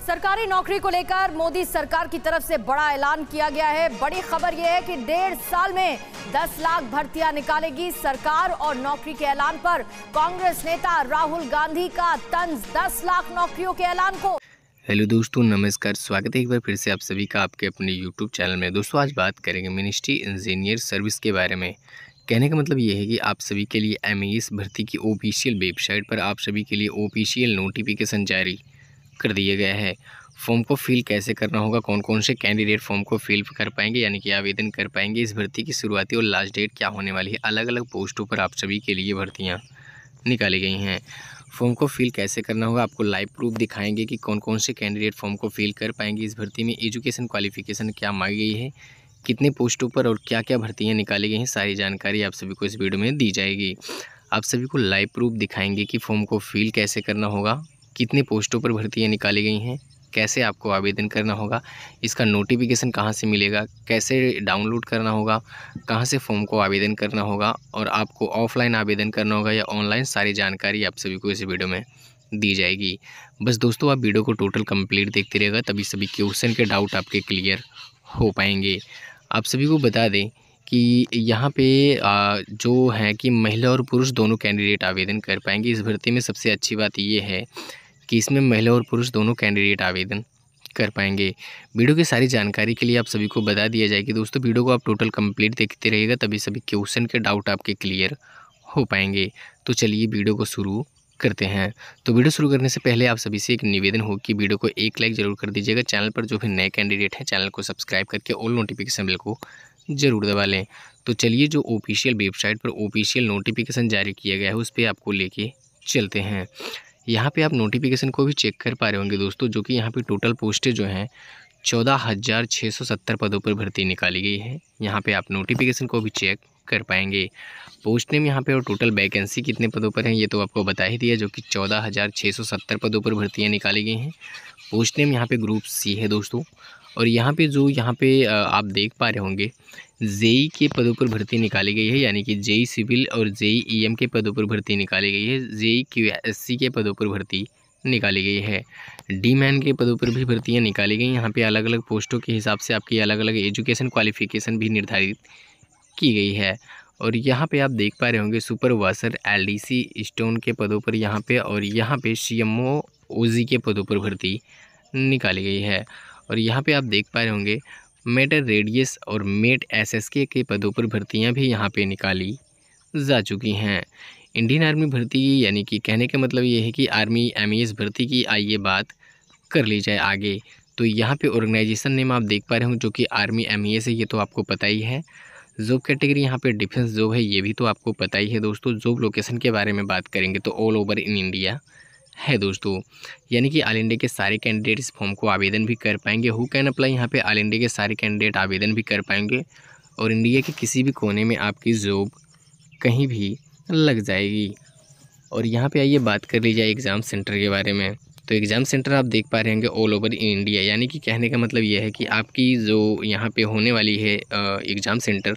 सरकारी नौकरी को लेकर मोदी सरकार की तरफ से बड़ा ऐलान किया गया है। बड़ी खबर यह है कि 1.5 साल में 10 लाख भर्तियां निकालेगी सरकार और नौकरी के ऐलान पर कांग्रेस नेता राहुल गांधी का तंज 10 लाख नौकरियों के ऐलान को। हेलो दोस्तों, नमस्कार। स्वागत है एक बार फिर से आप सभी का आपके अपने यूट्यूब चैनल में। दोस्तों आज बात करेंगे मिनिस्ट्री इंजीनियर सर्विस के बारे में। कहने का मतलब ये है कि आप सभी के लिए MES भर्ती की ऑफिशियल वेबसाइट पर आप सभी के लिए ऑफिशियल नोटिफिकेशन जारी कर दिया गया है। फॉर्म को फिल कैसे करना होगा, कौन कौन से कैंडिडेट फॉर्म को फिल कर पाएंगे यानी कि आवेदन कर पाएंगे, इस भर्ती की शुरुआती और लास्ट डेट क्या होने वाली है, अलग अलग पोस्टों पर आप सभी के लिए भर्तियाँ निकाली गई हैं। फॉर्म को फिल कैसे करना होगा, आपको लाइव प्रूफ दिखाएंगे कि कौन कौन से कैंडिडेट फॉर्म को फिल कर पाएंगे इस भर्ती में, एजुकेशन क्वालिफिकेशन क्या मांगी गई है, कितने पोस्टों पर और क्या क्या भर्तियां निकाली गई हैं, सारी जानकारी आप सभी को इस वीडियो में दी जाएगी। आप सभी को लाइव प्रूफ दिखाएंगे कि फॉर्म को फिल कैसे करना होगा, कितने पोस्टों पर भर्तियाँ निकाली गई हैं, कैसे आपको आवेदन करना होगा, इसका नोटिफिकेशन कहाँ से मिलेगा, कैसे डाउनलोड करना होगा, कहाँ से फॉर्म को आवेदन करना होगा और आपको ऑफलाइन आवेदन करना होगा या ऑनलाइन, सारी जानकारी आप सभी को इस वीडियो में दी जाएगी। बस दोस्तों आप वीडियो को टोटल कंप्लीट देखते रहेगा, तभी सभी क्वेश्चन के डाउट आपके क्लियर हो पाएंगे। आप सभी को बता दें कि यहाँ पे जो है कि महिला और पुरुष दोनों कैंडिडेट आवेदन कर पाएंगे इस भर्ती में। सबसे अच्छी बात ये है कि इसमें महिला और पुरुष दोनों कैंडिडेट आवेदन कर पाएंगे। वीडियो की सारी जानकारी के लिए आप सभी को बता दिया जाएगी। दोस्तों वीडियो को आप टोटल कंप्लीट देखते रहिएगा, तभी सभी क्वेश्चन के डाउट आपके क्लियर हो पाएंगे। तो चलिए वीडियो को शुरू करते हैं। तो वीडियो शुरू करने से पहले आप सभी से एक निवेदन हो कि वीडियो को एक लाइक ज़रूर कर दीजिएगा। चैनल पर जो भी नए कैंडिडेट हैं चैनल को सब्सक्राइब करके ऑल नोटिफिकेशन बेल को ज़रूर दबा लें। तो चलिए जो ऑफिशियल वेबसाइट पर ऑफिशियल नोटिफिकेशन जारी किया गया है उस पर आपको लेके चलते हैं। यहाँ पे आप नोटिफिकेशन को भी चेक कर पा रहे होंगे दोस्तों, जो कि यहाँ पे टोटल पोस्टें जो हैं 14,670 पदों पर भर्ती निकाली गई है। यहाँ पे आप नोटिफिकेशन को भी चेक कर पाएंगे। पोस्ट नेम यहाँ पे और टोटल वैकेंसी कितने पदों पर हैं ये तो आपको बता ही दिया, जो कि 14,670 पदों पर भर्तियाँ निकाली गई हैं। पोस्ट नेम यहाँ पे ग्रुप C है दोस्तों। और यहाँ पे आप देख पा रहे होंगे JEE के पदों पर भर्ती निकाली गई है, यानी कि JEE सिविल और JEE EM के पदों पर भर्ती निकाली गई है। JEE QSC के पदों पर भर्ती निकाली गई है। D-Man के पदों पर भी भर्तियाँ निकाली गई। यहाँ पे अलग अलग पोस्टों के हिसाब से आपकी अलग अलग एजुकेशन क्वालिफिकेशन भी निर्धारित की गई है। और यहाँ पे आप देख पा रहे होंगे सुपरवाइजर LDC स्टोन के पदों पर यहाँ पे, और यहाँ पे CMO OG के पदों पर भर्ती निकाली गई है। और यहाँ पे आप देख पा रहे होंगे मेटर रेडियस और मेट SSK के पदों पर भर्तियाँ भी यहाँ पे निकाली जा चुकी हैं। इंडियन आर्मी भर्ती यानी कि कहने का मतलब ये है कि आर्मी MES भर्ती की आइए बात कर ली जाए आगे। तो यहाँ पे ऑर्गेनाइजेशन नेम आप देख पा रहे होंगे जो कि आर्मी MES है, ये तो आपको पता ही है। जॉब कैटेगरी यहाँ पे डिफेंस जॉब है, ये भी तो आपको पता ही है दोस्तों। जॉब लोकेशन के बारे में बात करेंगे तो ऑल ओवर इन इंडिया है दोस्तों, यानी कि ऑल इंडिया के सारे कैंडिडेट इस फॉर्म को आवेदन भी कर पाएंगे। हु कैन अप्लाई, यहाँ पे ऑल इंडिया के सारे कैंडिडेट आवेदन भी कर पाएंगे और इंडिया के किसी भी कोने में आपकी जॉब कहीं भी लग जाएगी। और यहाँ पे आइए बात कर ली जाए एग्ज़ाम सेंटर के बारे में। तो एग्ज़ाम सेंटर आप देख पा रहे होंगे ऑल ओवर इन इंडिया, यानी कि कहने का मतलब ये है कि आपकी जो यहाँ पे होने वाली है एग्ज़ाम सेंटर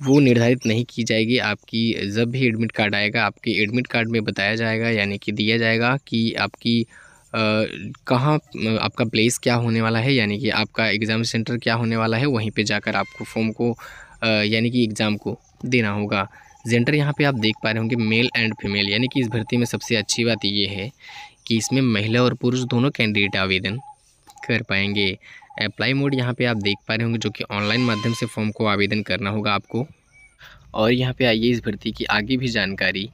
वो निर्धारित नहीं की जाएगी। आपकी जब भी एडमिट कार्ड आएगा आपके एडमिट कार्ड में बताया जाएगा, यानी कि दिया जाएगा कि आपकी कहाँ आपका प्लेस क्या होने वाला है, यानी कि आपका एग्ज़ाम सेंटर क्या होने वाला है, वहीं पे जाकर आपको फॉर्म को यानी कि एग्ज़ाम को देना होगा। जेंडर यहाँ पे आप देख पा रहे होंगे मेल एंड फीमेल, यानी कि इस भर्ती में सबसे अच्छी बात ये है कि इसमें महिला और पुरुष दोनों कैंडिडेट आवेदन कर पाएंगे। अप्लाई मोड यहाँ पे आप देख पा रहे होंगे जो कि ऑनलाइन माध्यम से फॉर्म को आवेदन करना होगा आपको। और यहाँ पे आइए इस भर्ती की आगे भी जानकारी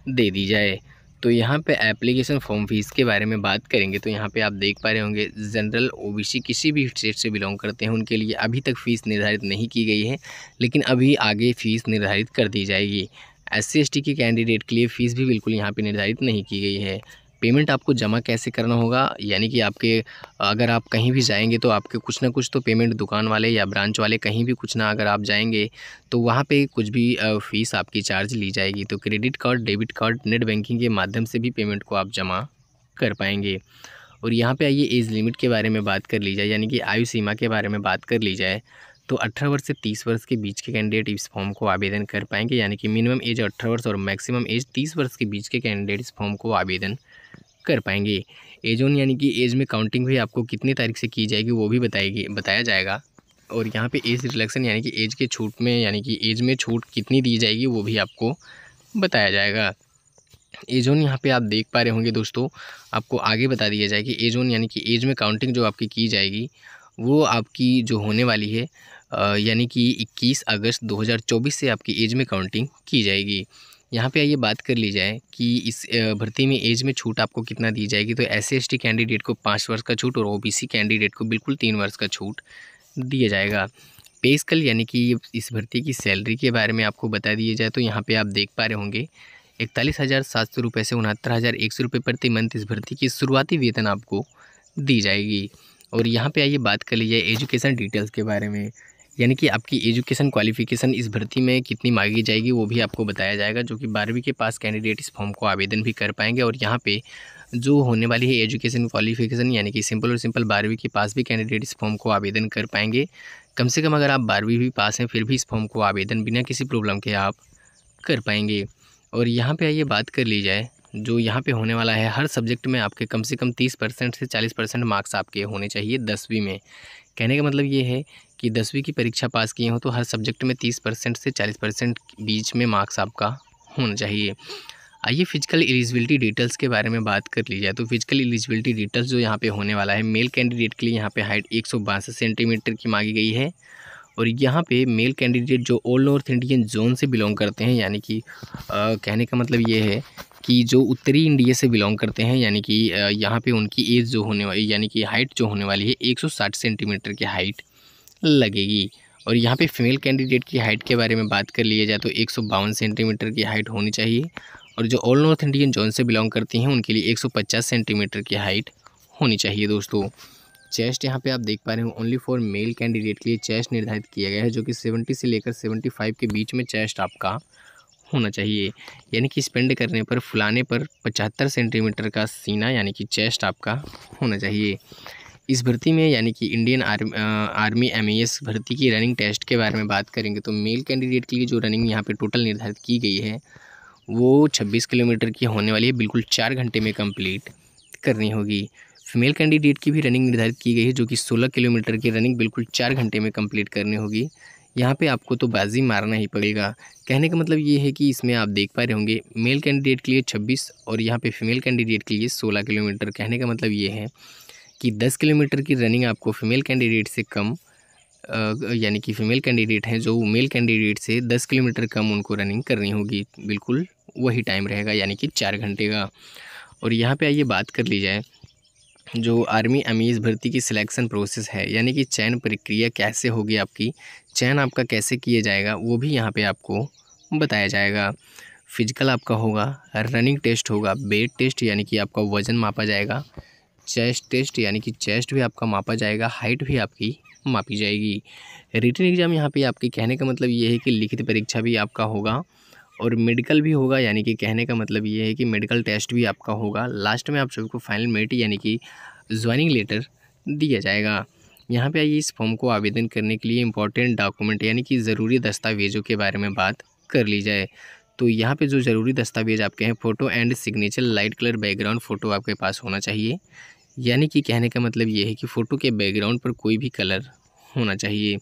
दे दी जाए। तो यहाँ पे एप्लीकेशन फॉर्म फीस के बारे में बात करेंगे तो यहाँ पे आप देख पा रहे होंगे जनरल OBC किसी भी स्टेट से बिलोंग करते हैं उनके लिए अभी तक फ़ीस निर्धारित नहीं की गई है, लेकिन अभी आगे फ़ीस निर्धारित कर दी जाएगी। SC ST के कैंडिडेट के लिए फ़ीस भी बिल्कुल यहाँ पे निर्धारित नहीं की गई है। पेमेंट आपको जमा कैसे करना होगा, यानी कि आपके अगर आप कहीं भी जाएंगे तो आपके कुछ ना कुछ तो पेमेंट दुकान वाले या ब्रांच वाले कहीं भी कुछ ना अगर आप जाएंगे तो वहाँ पे कुछ भी फ़ीस आपकी चार्ज ली जाएगी। तो credit card, debit card, net banking के माध्यम से भी पेमेंट को आप जमा कर पाएंगे। और यहाँ पे आइए एज लिमिट के बारे में बात कर ली जाए, यानी कि आयु सीमा के बारे में बात कर ली जाए तो 18 वर्ष से 30 वर्ष के बीच के कैंडिडेट इस फॉर्म को आवेदन कर पाएंगे, यानी कि मिनिमम एज 18 वर्ष और मैक्सिमम एज 30 वर्ष के बीच के कैंडिडेट इस फॉर्म को आवेदन कर पाएंगे। एज ऑन यानी कि एज में काउंटिंग भी आपको कितनी तारीख से की जाएगी वो भी बताया जाएगा। और यहाँ पे एज रिलैक्सन यानी कि एज के छूट में यानी कि एज में छूट कितनी दी जाएगी वो भी आपको बताया जाएगा। एज ऑन यहाँ पे आप देख पा रहे होंगे दोस्तों, आपको आगे बता दिया जाए कि एज ऑन यानी कि एज में काउंटिंग जो आपकी की जाएगी वो आपकी जो होने वाली है यानी कि 21 अगस्त 2024 से आपकी एज में काउंटिंग की जाएगी। यहाँ पे आइए बात कर ली जाए कि इस भर्ती में एज में छूट आपको कितना दी जाएगी। तो SC/ST कैंडिडेट को 5 वर्ष का छूट और OBC कैंडिडेट को बिल्कुल 3 वर्ष का छूट दिया जाएगा। पे स्केल यानी कि इस भर्ती की सैलरी के बारे में आपको बता दिया जाए तो यहाँ पे आप देख पा रहे होंगे 41,700 रुपये से 69,100 रुपये प्रति मंथ इस भर्ती की शुरुआती वेतन आपको दी जाएगी। और यहाँ पे आइए बात कर ली जाए एजुकेशन डिटेल्स के बारे में, यानी कि आपकी एजुकेशन क्वालिफ़िकेशन इस भर्ती में कितनी मांगी जाएगी वो भी आपको बताया जाएगा, जो कि 12वीं के पास कैंडिडेट इस फॉर्म को आवेदन भी कर पाएंगे। और यहाँ पे जो होने वाली है एजुकेशन क्वालिफ़िकेशन यानी कि सिंपल और सिंपल 12वीं के पास भी कैंडिडेट इस फॉर्म को आवेदन कर पाएंगे। कम से कम अगर आप 12वीं भी पास हैं फिर भी इस फॉर्म को आवेदन बिना किसी प्रॉब्लम के आप कर पाएंगे। और यहाँ पे आइए बात कर ली जाए जो यहाँ पे होने वाला है, हर सब्जेक्ट में आपके कम से कम 30% से 40% मार्क्स आपके होने चाहिए 10वीं में। कहने का मतलब ये है कि 10वीं की परीक्षा पास किए हो तो हर सब्जेक्ट में 30% से 40% बीच में मार्क्स आपका होना चाहिए। आइए फिजिकल एलिजिबिलिटी डिटेल्स के बारे में बात कर ली जाए तो फिजिकल एलिजिबिलिटी डिटेल्स जो यहाँ पे होने वाला है, मेल कैंडिडेट के लिए यहाँ पे हाइट 162 सेंटीमीटर की मांगी गई है। और यहाँ पे मेल कैंडिडेट जो ऑल नॉर्थ इंडियन जोन से बिलोंग करते हैं, यानी कि कहने का मतलब ये है कि जो उत्तरी इंडिया से बिलोंग करते हैं, यानी कि यहाँ पे उनकी एज जो होने वाली यानी कि हाइट जो होने वाली है 160 सेंटीमीटर की हाइट लगेगी। और यहाँ पे फीमेल कैंडिडेट की हाइट के बारे में बात कर लिया जाए तो 152 सेंटीमीटर की हाइट होनी चाहिए। और जो ऑल नॉर्थ इंडियन जोन से बिलोंग करती हैं उनके लिए 150 सेंटीमीटर की हाइट होनी चाहिए दोस्तों। चेस्ट यहाँ पे आप देख पा रहे हो ओनली फॉर मेल कैंडिडेट के लिए चेस्ट निर्धारित किया गया है, जो कि 70 से लेकर 75 के बीच में चेस्ट आपका होना चाहिए। यानी कि स्पेंड करने पर फुलाने पर 75 सेंटीमीटर का सीना यानी कि चेस्ट आपका होना चाहिए। इस भर्ती में यानी कि इंडियन आर्मी MES भर्ती की रनिंग टेस्ट के बारे में बात करेंगे तो मेल कैंडिडेट के लिए जो रनिंग यहाँ पे टोटल निर्धारित की गई है वो 26 किलोमीटर की होने वाली है, बिल्कुल 4 घंटे में कंप्लीट करनी होगी। फीमेल कैंडिडेट की भी रनिंग निर्धारित की गई है, जो कि 16 किलोमीटर की रनिंग बिल्कुल 4 घंटे में कंप्लीट करनी होगी। यहाँ पे आपको तो बाजी मारना ही पड़ेगा। कहने का मतलब ये है कि इसमें आप देख पा रहे होंगे मेल कैंडिडेट के लिए 26 और यहाँ पे फीमेल कैंडिडेट के लिए 16 किलोमीटर। कहने का मतलब ये है कि 10 किलोमीटर की रनिंग आपको फीमेल कैंडिडेट से कम यानी कि फीमेल कैंडिडेट हैं जो मेल कैंडिडेट से 10 किलोमीटर कम उनको रनिंग करनी होगी, बिल्कुल वही टाइम रहेगा यानी कि 4 घंटे का। और यहाँ पे आइए बात कर ली जाए जो आर्मी MES भर्ती की सिलेक्शन प्रोसेस है, यानी कि चयन प्रक्रिया कैसे होगी, आपकी चयन आपका कैसे किया जाएगा वो भी यहाँ पे आपको बताया जाएगा। फिजिकल आपका होगा, रनिंग टेस्ट होगा, वेट टेस्ट यानी कि आपका वज़न मापा जाएगा, चेस्ट टेस्ट यानी कि चेस्ट भी आपका मापा जाएगा, हाइट भी आपकी मापी जाएगी। रिटन एग्ज़ाम यहाँ पे आपके कहने का मतलब ये है कि लिखित परीक्षा भी आपका होगा और मेडिकल भी होगा, यानी कि कहने का मतलब ये है कि मेडिकल टेस्ट भी आपका होगा। लास्ट में आप सभी को फाइनल मेरिट यानी कि ज्वाइनिंग लेटर दिया जाएगा। यहाँ पे आइए इस फॉर्म को आवेदन करने के लिए इंपॉर्टेंट डॉक्यूमेंट यानी कि ज़रूरी दस्तावेज़ों के बारे में बात कर ली जाए तो यहाँ पे जो ज़रूरी दस्तावेज़ आपके हैं, photo and signature, light colour background photo आपके पास होना चाहिए। यानी कि कहने का मतलब ये है कि फ़ोटो के बैकग्राउंड पर कोई भी कलर होना चाहिए।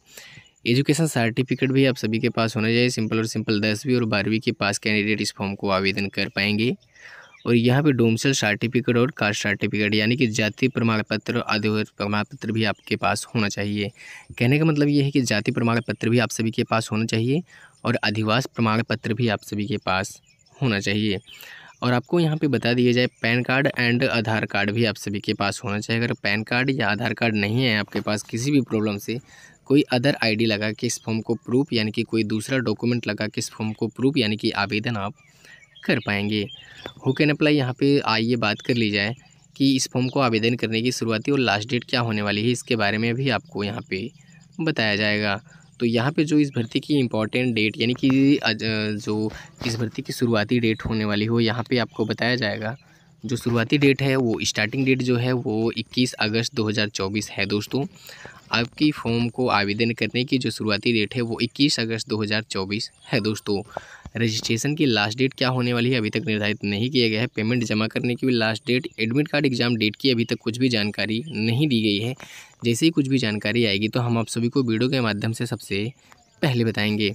एजुकेशन सर्टिफिकेट भी आप सभी के पास होना चाहिए। सिंपल और सिंपल 10वीं और 12वीं के पास कैंडिडेट इस फॉर्म को आवेदन कर पाएंगे। और यहाँ पे डोमिसाइल सर्टिफिकेट और कास्ट सर्टिफिकेट यानी कि जाति प्रमाण पत्र और आधिवास प्रमाण पत्र भी आपके पास होना चाहिए। कहने का मतलब ये है कि जाति प्रमाण पत्र भी आप सभी के पास होना चाहिए और आधिवास प्रमाण पत्र भी आप सभी के पास होना चाहिए। और आपको यहाँ पे बता दिया जाए pan card and Aadhaar card भी आप सभी के पास होना चाहिए। अगर पैन कार्ड या आधार कार्ड नहीं है आपके पास, किसी भी प्रॉब्लम से कोई अदर ID लगा के इस फॉर्म को प्रूफ यानी कि कोई दूसरा डॉक्यूमेंट लगा के इस फॉर्म को प्रूफ यानी कि आवेदन आप कर पाएंगे। हु कैन अप्लाई यहाँ पे आइए बात कर ली जाए कि इस फॉर्म को आवेदन करने की शुरुआती और लास्ट डेट क्या होने वाली है, इसके बारे में भी आपको यहाँ पे बताया जाएगा। तो यहाँ पे जो इस भर्ती की इम्पॉर्टेंट डेट यानी कि जो इस भर्ती की शुरुआती डेट होने वाली हो यहाँ पे आपको बताया जाएगा। जो शुरुआती डेट है वो स्टार्टिंग डेट जो है वो 21 अगस्त 2024 है दोस्तों। आपकी फॉर्म को आवेदन करने की जो शुरुआती डेट है वो 21 अगस्त 2024 है दोस्तों। रजिस्ट्रेशन की लास्ट डेट क्या होने वाली है अभी तक निर्धारित नहीं किया गया है। पेमेंट जमा करने की भी last date, admit card exam date की अभी तक कुछ भी जानकारी नहीं दी गई है। जैसे ही कुछ भी जानकारी आएगी तो हम आप सभी को वीडियो के माध्यम से सबसे पहले बताएंगे।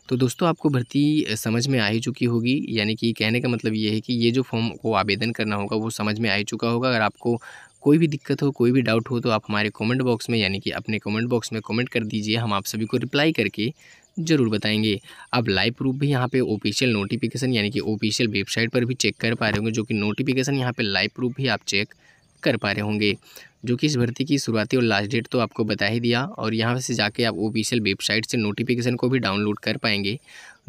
तो दोस्तों आपको भर्ती समझ में आ ही चुकी होगी, यानी कि कहने का मतलब ये है कि ये जो फॉर्म को आवेदन करना होगा वो समझ में आ ही चुका होगा। अगर आपको कोई भी दिक्कत हो, कोई भी डाउट हो तो आप हमारे कमेंट बॉक्स में, यानी कि अपने कमेंट बॉक्स में कमेंट कर दीजिए, हम आप सभी को रिप्लाई करके ज़रूर बताएंगे। आप लाइव प्रूफ भी यहाँ पे ऑफिशियल नोटिफिकेशन यानी कि ऑफिशियल वेबसाइट पर भी चेक कर पा रहे होंगे, जो कि नोटिफिकेशन यहाँ पे लाइव प्रूफ भी आप चेक कर पा रहे होंगे, जो कि इस भर्ती की शुरुआती और लास्ट डेट तो आपको बता ही दिया। और यहाँ से जाके आप ऑफिशियल वेबसाइट से नोटिफिकेशन को भी डाउनलोड कर पाएंगे,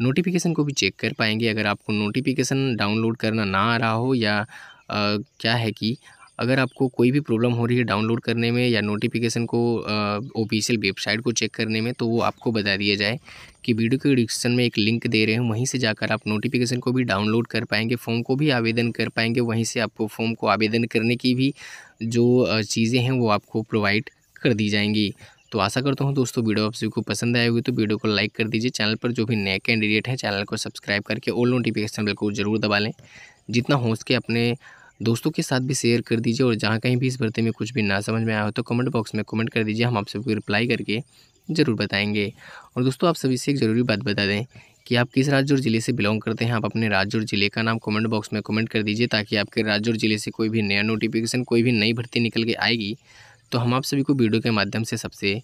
नोटिफिकेशन को भी चेक कर पाएंगे। अगर आपको नोटिफिकेशन डाउनलोड करना ना आ रहा हो या क्या है कि अगर आपको कोई भी प्रॉब्लम हो रही है डाउनलोड करने में या नोटिफिकेशन को ऑफिशियल वेबसाइट को चेक करने में, तो वो आपको बता दिया जाए कि वीडियो के डिस्क्रिप्शन में एक लिंक दे रहे हैं, वहीं से जाकर आप नोटिफिकेशन को भी डाउनलोड कर पाएंगे, फॉर्म को भी आवेदन कर पाएंगे। वहीं से आपको फॉर्म को आवेदन करने की भी जो चीज़ें हैं वो आपको प्रोवाइड कर दी जाएंगी। तो आशा करता हूँ दोस्तों वीडियो आप सभी को पसंद आए होगी, तो वीडियो को लाइक कर दीजिए। चैनल पर जो भी नए कैंडिडेट हैं चैनल को सब्सक्राइब करके ऑल नोटिफिकेशन बेल को ज़रूर दबा लें। जितना हो सके अपने दोस्तों के साथ भी शेयर कर दीजिए। और जहाँ कहीं भी इस भर्ती में कुछ भी ना समझ में आया हो तो कमेंट बॉक्स में कमेंट कर दीजिए, हम आप सबको रिप्लाई करके ज़रूर बताएंगे। और दोस्तों आप सभी से एक ज़रूरी बात बता दें कि आप किस राज्य और ज़िले से बिलोंग करते हैं। आप अपने राज्य और ज़िले का नाम कमेंट बॉक्स में कमेंट कर दीजिए, ताकि आपके राज्य और ज़िले से कोई भी नया नोटिफिकेशन, कोई भी नई भर्ती निकल के आएगी तो हम आप सभी को वीडियो के माध्यम से सबसे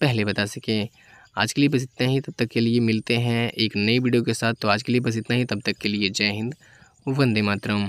पहले बता सकें। आज के लिए बस इतना ही, तब तक के लिए मिलते हैं एक नई वीडियो के साथ। तो आज के लिए बस इतना ही, तब तक के लिए जय हिंद, वंदे मातरम।